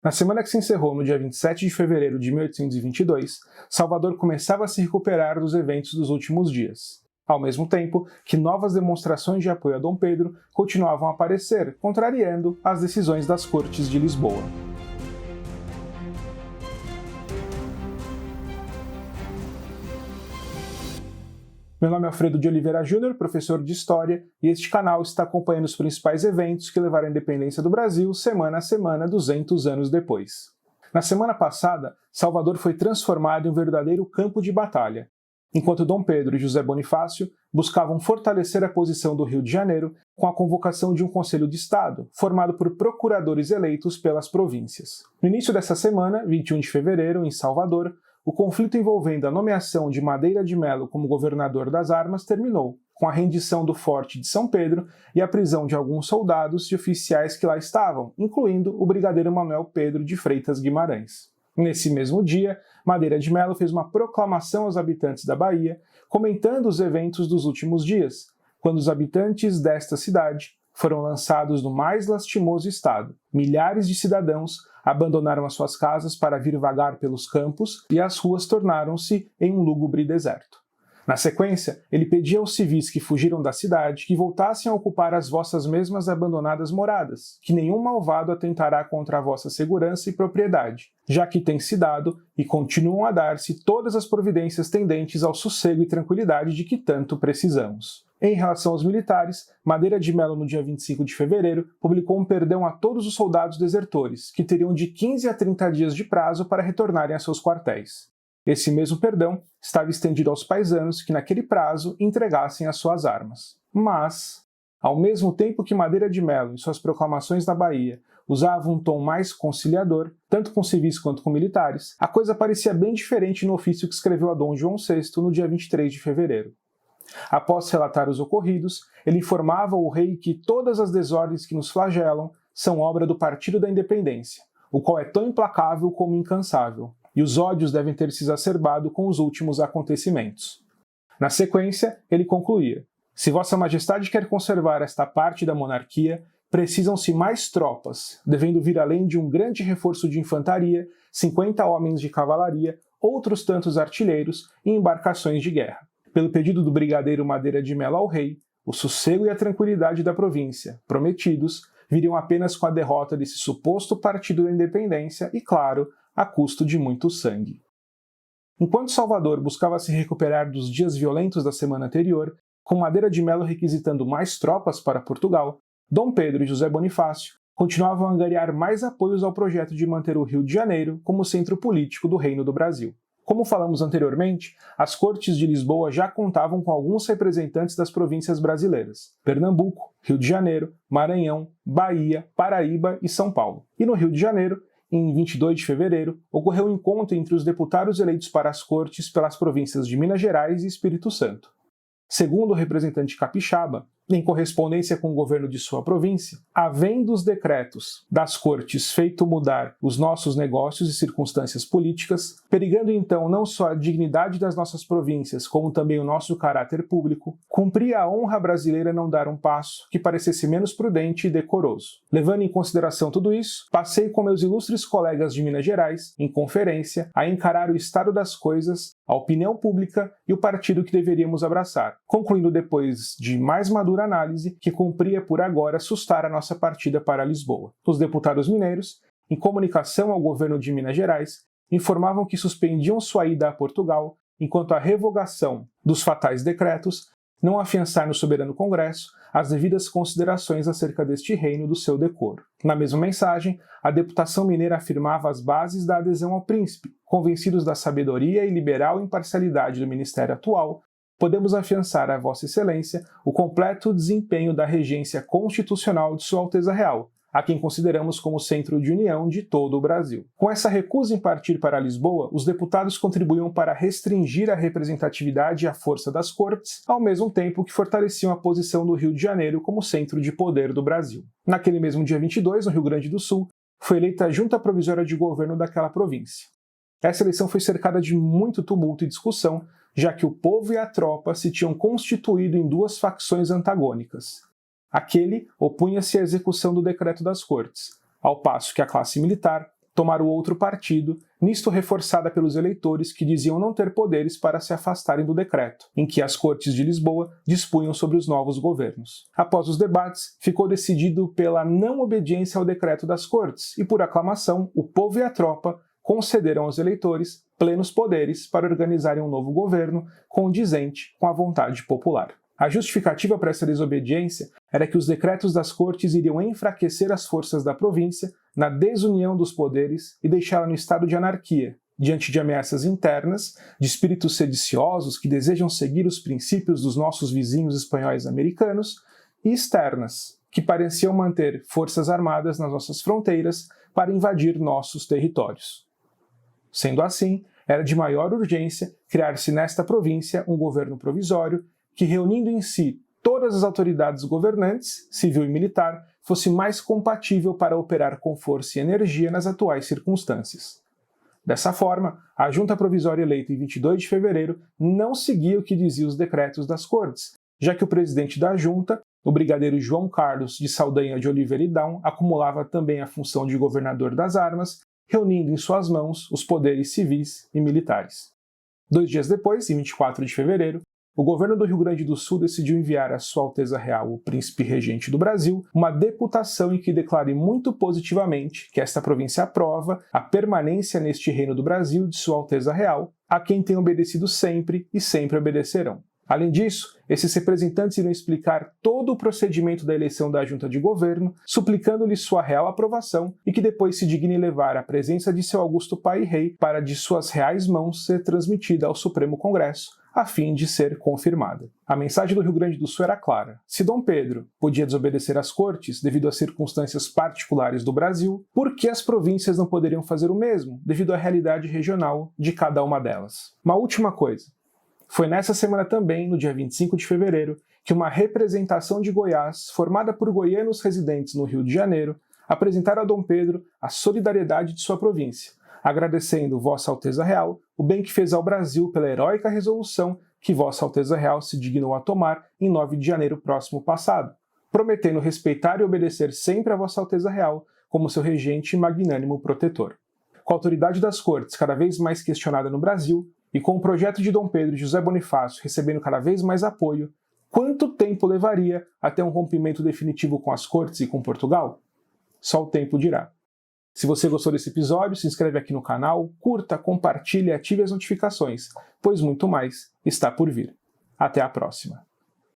Na semana que se encerrou no dia 27 de fevereiro de 1822, Salvador começava a se recuperar dos eventos dos últimos dias, ao mesmo tempo que novas demonstrações de apoio a Dom Pedro continuavam a aparecer, contrariando as decisões das Cortes de Lisboa. Meu nome é Alfredo de Oliveira Júnior, professor de História, e este canal está acompanhando os principais eventos que levaram à independência do Brasil semana a semana, 200 anos depois. Na semana passada, Salvador foi transformado em um verdadeiro campo de batalha, enquanto Dom Pedro e José Bonifácio buscavam fortalecer a posição do Rio de Janeiro com a convocação de um Conselho de Estado, formado por procuradores eleitos pelas províncias. No início dessa semana, 21 de fevereiro, em Salvador, o conflito envolvendo a nomeação de Madeira de Melo como governador das armas terminou, com a rendição do Forte de São Pedro e a prisão de alguns soldados e oficiais que lá estavam, incluindo o brigadeiro Manuel Pedro de Freitas Guimarães. Nesse mesmo dia, Madeira de Melo fez uma proclamação aos habitantes da Bahia, comentando os eventos dos últimos dias, quando os habitantes desta cidade foram lançados no mais lastimoso estado. Milhares de cidadãos abandonaram as suas casas para vir vagar pelos campos e as ruas tornaram-se em um lúgubre deserto. Na sequência, ele pedia aos civis que fugiram da cidade que voltassem a ocupar as vossas mesmas abandonadas moradas, que nenhum malvado atentará contra a vossa segurança e propriedade, já que tem se dado e continuam a dar-se todas as providências tendentes ao sossego e tranquilidade de que tanto precisamos. Em relação aos militares, Madeira de Melo, no dia 25 de fevereiro, publicou um perdão a todos os soldados desertores, que teriam de 15 a 30 dias de prazo para retornarem a seus quartéis. Esse mesmo perdão estava estendido aos paisanos que, naquele prazo, entregassem as suas armas. Mas, ao mesmo tempo que Madeira de Melo, em suas proclamações na Bahia, usava um tom mais conciliador, tanto com civis quanto com militares, a coisa parecia bem diferente no ofício que escreveu a Dom João VI no dia 23 de fevereiro. Após relatar os ocorridos, ele informava o rei que todas as desordens que nos flagelam são obra do Partido da Independência, o qual é tão implacável como incansável, e os ódios devem ter se exacerbado com os últimos acontecimentos. Na sequência, ele concluía: se Vossa Majestade quer conservar esta parte da monarquia, precisam-se mais tropas, devendo vir além de um grande reforço de infantaria, 50 homens de cavalaria, outros tantos artilheiros e embarcações de guerra. Pelo pedido do brigadeiro Madeira de Melo ao rei, o sossego e a tranquilidade da província, prometidos, viriam apenas com a derrota desse suposto Partido da Independência e, claro, a custo de muito sangue. Enquanto Salvador buscava se recuperar dos dias violentos da semana anterior, com Madeira de Melo requisitando mais tropas para Portugal, Dom Pedro e José Bonifácio continuavam a angariar mais apoios ao projeto de manter o Rio de Janeiro como centro político do Reino do Brasil. Como falamos anteriormente, as Cortes de Lisboa já contavam com alguns representantes das províncias brasileiras: Pernambuco, Rio de Janeiro, Maranhão, Bahia, Paraíba e São Paulo. E no Rio de Janeiro, em 22 de fevereiro, ocorreu um encontro entre os deputados eleitos para as Cortes pelas províncias de Minas Gerais e Espírito Santo. Segundo o representante capixaba, em correspondência com o governo de sua província, havendo os decretos das Cortes feito mudar os nossos negócios e circunstâncias políticas, perigando então não só a dignidade das nossas províncias, como também o nosso caráter público, cumpria a honra brasileira não dar um passo que parecesse menos prudente e decoroso. Levando em consideração tudo isso, passei com meus ilustres colegas de Minas Gerais, em conferência, a encarar o estado das coisas, a opinião pública e o partido que deveríamos abraçar, concluindo depois de mais madura análise que cumpria por agora sustar a nossa partida para Lisboa. Os deputados mineiros, em comunicação ao governo de Minas Gerais, informavam que suspendiam sua ida a Portugal, enquanto a revogação dos fatais decretos não afiançar no soberano Congresso as devidas considerações acerca deste reino do seu decoro. Na mesma mensagem, a deputação mineira afirmava as bases da adesão ao príncipe, convencidos da sabedoria e liberal imparcialidade do ministério atual, podemos afiançar a Vossa Excelência o completo desempenho da regência constitucional de Sua Alteza Real, a quem consideramos como centro de união de todo o Brasil. Com essa recusa em partir para Lisboa, os deputados contribuíam para restringir a representatividade e a força das Cortes, ao mesmo tempo que fortaleciam a posição do Rio de Janeiro como centro de poder do Brasil. Naquele mesmo dia 22, no Rio Grande do Sul, foi eleita a Junta Provisória de Governo daquela província. Essa eleição foi cercada de muito tumulto e discussão, já que o povo e a tropa se tinham constituído em duas facções antagônicas. Aquele opunha-se à execução do decreto das Cortes, ao passo que a classe militar tomar o outro partido, nisto reforçada pelos eleitores que diziam não ter poderes para se afastarem do decreto, em que as Cortes de Lisboa dispunham sobre os novos governos. Após os debates, ficou decidido pela não obediência ao decreto das Cortes e, por aclamação, o povo e a tropa concederam aos eleitores plenos poderes para organizarem um novo governo condizente com a vontade popular. A justificativa para essa desobediência era que os decretos das Cortes iriam enfraquecer as forças da província na desunião dos poderes e deixá-la no estado de anarquia, diante de ameaças internas, de espíritos sediciosos que desejam seguir os princípios dos nossos vizinhos espanhóis americanos, e externas, que pareciam manter forças armadas nas nossas fronteiras para invadir nossos territórios. Sendo assim, era de maior urgência criar-se nesta província um governo provisório que, reunindo em si todas as autoridades governantes, civil e militar, fosse mais compatível para operar com força e energia nas atuais circunstâncias. Dessa forma, a Junta Provisória eleita em 22 de fevereiro não seguia o que diziam os decretos das Cortes, já que o presidente da Junta, o brigadeiro João Carlos de Saldanha de Oliveira e Daun, acumulava também a função de governador das armas, reunindo em suas mãos os poderes civis e militares. 2 dias depois, em 24 de fevereiro, o governo do Rio Grande do Sul decidiu enviar a Sua Alteza Real, o Príncipe Regente do Brasil, uma deputação em que declare muito positivamente que esta província aprova a permanência neste reino do Brasil de Sua Alteza Real, a quem tem obedecido sempre e sempre obedecerão. Além disso, esses representantes irão explicar todo o procedimento da eleição da junta de governo, suplicando-lhe sua real aprovação e que depois se digne levar à presença de seu augusto pai e rei para de suas reais mãos ser transmitida ao Supremo Congresso, a fim de ser confirmada. A mensagem do Rio Grande do Sul era clara. Se Dom Pedro podia desobedecer às cortes devido às circunstâncias particulares do Brasil, por que as províncias não poderiam fazer o mesmo, devido à realidade regional de cada uma delas? Uma última coisa. Foi nessa semana também, no dia 25 de fevereiro, que uma representação de Goiás, formada por goianos residentes no Rio de Janeiro, apresentaram a Dom Pedro a solidariedade de sua província, agradecendo Vossa Alteza Real o bem que fez ao Brasil pela heróica resolução que Vossa Alteza Real se dignou a tomar em 9 de janeiro próximo passado, prometendo respeitar e obedecer sempre a Vossa Alteza Real como seu regente e magnânimo protetor. Com a autoridade das cortes cada vez mais questionada no Brasil, e com o projeto de Dom Pedro e José Bonifácio recebendo cada vez mais apoio, quanto tempo levaria até um rompimento definitivo com as cortes e com Portugal? Só o tempo dirá. Se você gostou desse episódio, se inscreve aqui no canal, curta, compartilhe e ative as notificações, pois muito mais está por vir. Até a próxima!